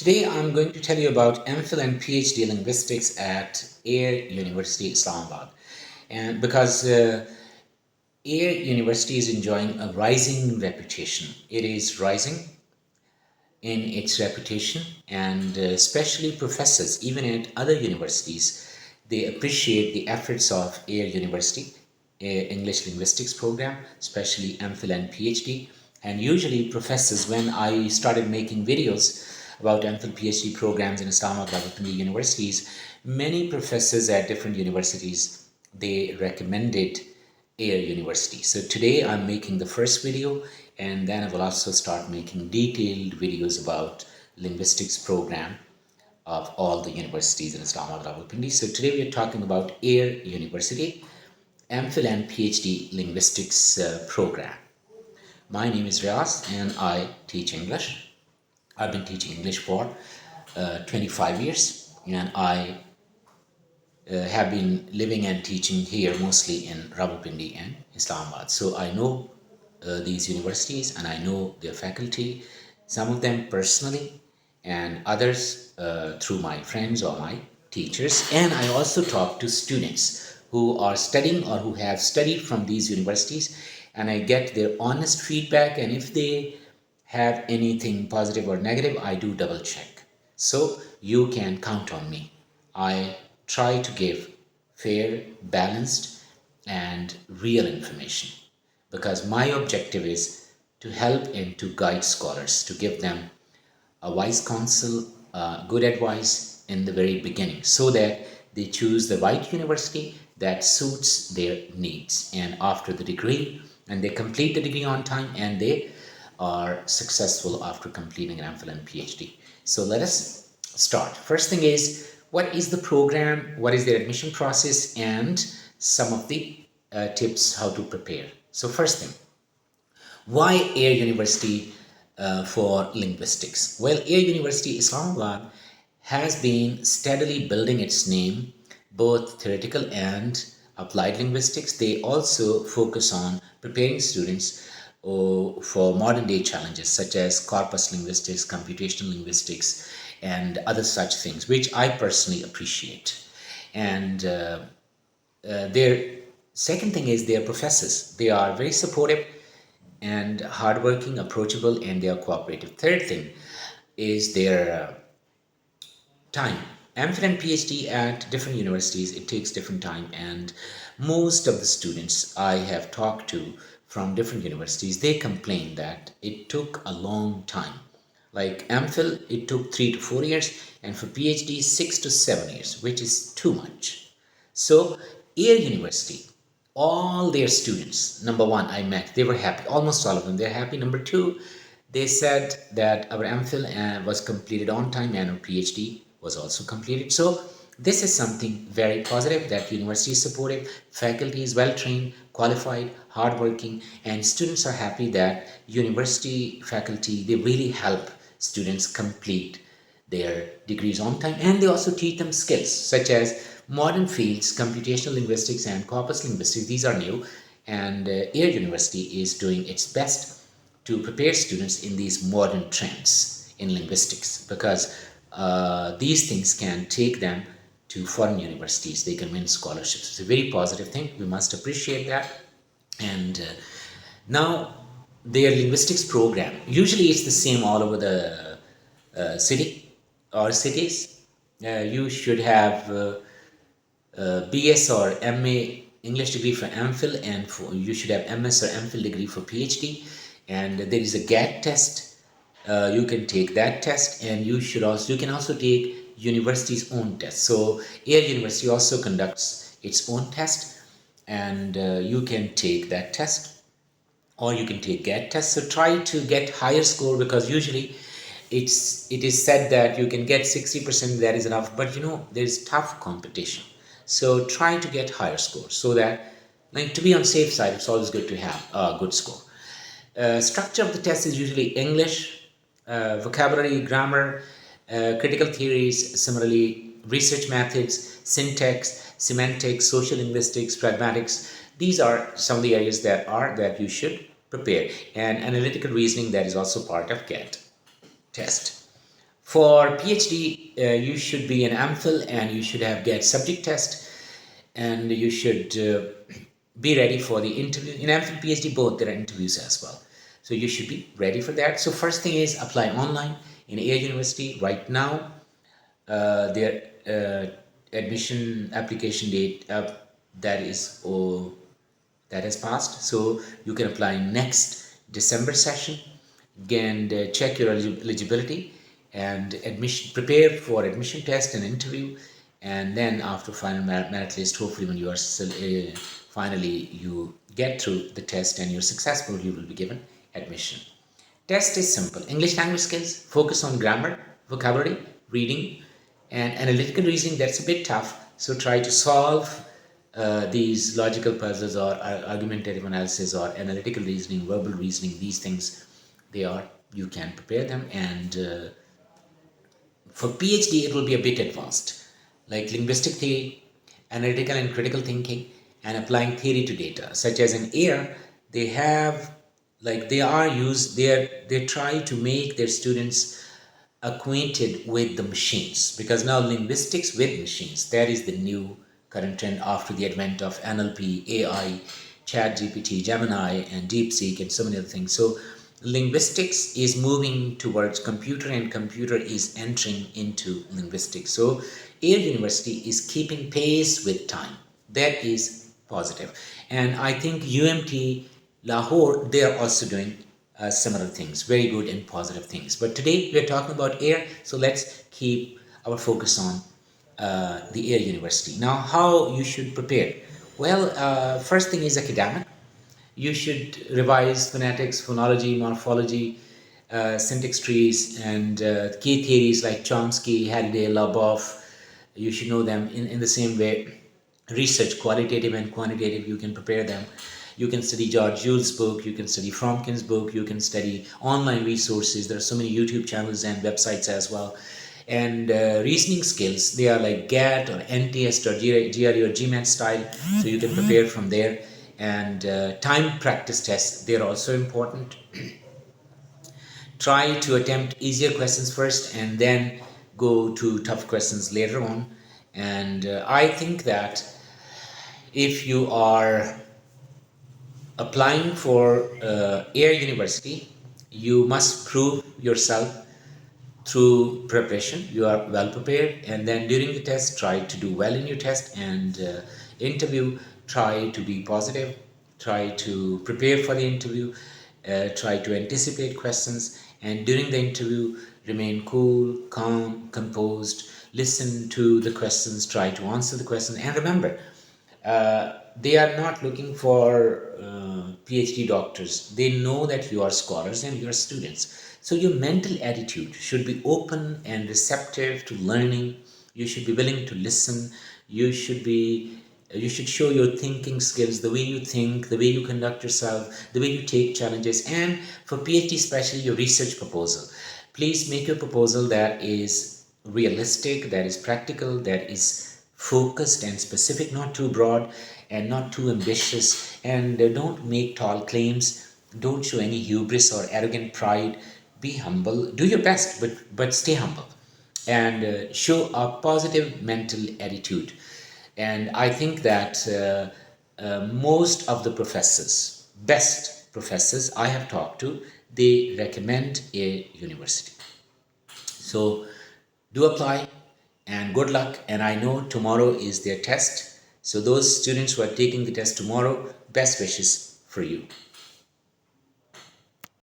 Today I'm going to tell you about MPhil and PhD linguistics at Air University, Islamabad. And because Air University is enjoying a rising reputation, it is rising in its reputation, and especially professors, even at other universities, they appreciate the efforts of Air University English linguistics program, especially MPhil and PhD. And usually, professors, when I started making videos about MPhil PhD programs in Islamabad universities, many professors at different universities they recommended Air University. So today I'm making the first video, and then I will also start making detailed videos about linguistics program of all the universities in Islamabad Rawalpindi. So today we are talking about Air University MPhil and PhD linguistics program. My name is Riaz and I teach English. I've been teaching English for 25 years, and I have been living and teaching here mostly in Rawalpindi and Islamabad. So I know these universities and I know their faculty, some of them personally and others through my friends or my teachers. And I also talk to students who are studying or who have studied from these universities, and I get their honest feedback, and if they have anything positive or negative, I do double check. So you can count on me. I try to give fair, balanced, and real information because my objective is to help and to guide scholars, to give them a wise counsel, good advice in the very beginning so that they choose the right university that suits their needs. And after the degree, and they complete the degree on time, and they are successful after completing an MPhil and PhD. So let us start. First thing is, what is the program, what is their admission process, and some of the tips how to prepare. So first thing, why Air University for linguistics? Well, Air University Islamabad has been steadily building its name, both theoretical and applied linguistics. They also focus on preparing students for modern day challenges such as corpus linguistics, computational linguistics, and other such things, which I personally appreciate. And their second thing is their professors. They are very supportive and hardworking, approachable, and they are cooperative. Third thing is their time. MPhil and PhD at different universities, it takes different time, and most of the students I have talked to from different universities, they complain that it took a long time. Like MPhil, it took 3 to 4 years, and for PhD, 6 to 7 years, which is too much. So, Air University, all their students, number one, I met, they were happy, almost all of them, they're happy. Number two, they said that our MPhil was completed on time and our PhD was also completed. So this is something very positive, that university is supportive, faculty is well trained, qualified, hardworking, and students are happy that university faculty, they really help students complete their degrees on time, and they also teach them skills such as modern fields, computational linguistics and corpus linguistics. These are new, and Air University is doing its best to prepare students in these modern trends in linguistics, because these things can take them to foreign universities. They can win scholarships. It's a very positive thing. We must appreciate that. And now their linguistics program, usually it's the same all over the city or cities. You should have BS or MA English degree for MPhil, and you should have MS or MPhil degree for PhD. And there is a GAT test. You can take that test, and you can also take university's own test. So Air University also conducts its own test, and you can take that test, or you can take GAT test. So try to get higher score, because usually it is said that you can get 60%, that is enough, but there is tough competition. So try to get higher scores, so that, like, to be on safe side, it's always good to have a good score. Structure of the test is usually English, vocabulary, grammar, critical theories, similarly research methods, syntax, semantics, social linguistics, pragmatics. These are some of the areas that you should prepare, and analytical reasoning, that is also part of GAT test. For PhD, you should be an MPhil and you should have get subject test, and you should be ready for the interview. In MPhil, PhD, both there are interviews as well. So you should be ready for that. So first thing is apply online in Air University right now. Their admission application date that is that has passed, so you can apply next December session and check your eligibility and admission, prepare for admission test and interview, and then after final merit list, hopefully when you are finally you get through the test and you're successful, you will be given admission. Test is simple. English language skills, focus on grammar, vocabulary, reading, and analytical reasoning. That's a bit tough. So try to solve these logical puzzles or argumentative analysis or analytical reasoning, verbal reasoning. These things, you can prepare them. And for PhD, it will be a bit advanced, like linguistic theory, analytical and critical thinking, and applying theory to data. Such as in AIR, they have they try to make their students acquainted with the machines, because now linguistics with machines, that is the new current trend after the advent of NLP, AI, Chat GPT, Gemini, and DeepSeek, and so many other things. So linguistics is moving towards computer, and computer is entering into linguistics. So Air University is keeping pace with time. That is positive. And I think UMT Lahore, they are also doing similar things, very good and positive things. But today we are talking about Air, so let's keep our focus on the Air University. Now, how you should prepare? Well, first thing is academic. You should revise phonetics, phonology, morphology, syntax trees, and key theories like Chomsky, Halliday, Labov. You should know them in the same way. Research, qualitative and quantitative, you can prepare them. You can study George Jules' book, you can study Fromkin's book, you can study online resources. There are so many YouTube channels and websites as well. And reasoning skills, they are like GAT or NTS or GRE or GMAT style, so you can prepare from there. And time practice tests, they're also important. Try to attempt easier questions first and then go to tough questions later on. And I think that if you are applying for Air University, you must prove yourself through preparation. You are well prepared, and then during the test, try to do well in your test, and interview, try to be positive, try to prepare for the interview, try to anticipate questions, and during the interview, remain cool, calm, composed, listen to the questions, try to answer the questions, and remember, they are not looking for PhD doctors. They know that you are scholars and you are students. So your mental attitude should be open and receptive to learning. You should be willing to listen. You should show your thinking skills, the way you think, the way you conduct yourself, the way you take challenges, and for PhD especially your research proposal. Please make your proposal that is realistic, that is practical, that is focused and specific, not too broad and not too ambitious. And don't make tall claims. Don't show any hubris or arrogant pride. Be humble. Do your best, but stay humble, and show a positive mental attitude. And I think that most of the professors, best professors I have talked to, they recommend a university. So do apply, and good luck. And I know tomorrow is their test. So those students who are taking the test tomorrow, best wishes for you.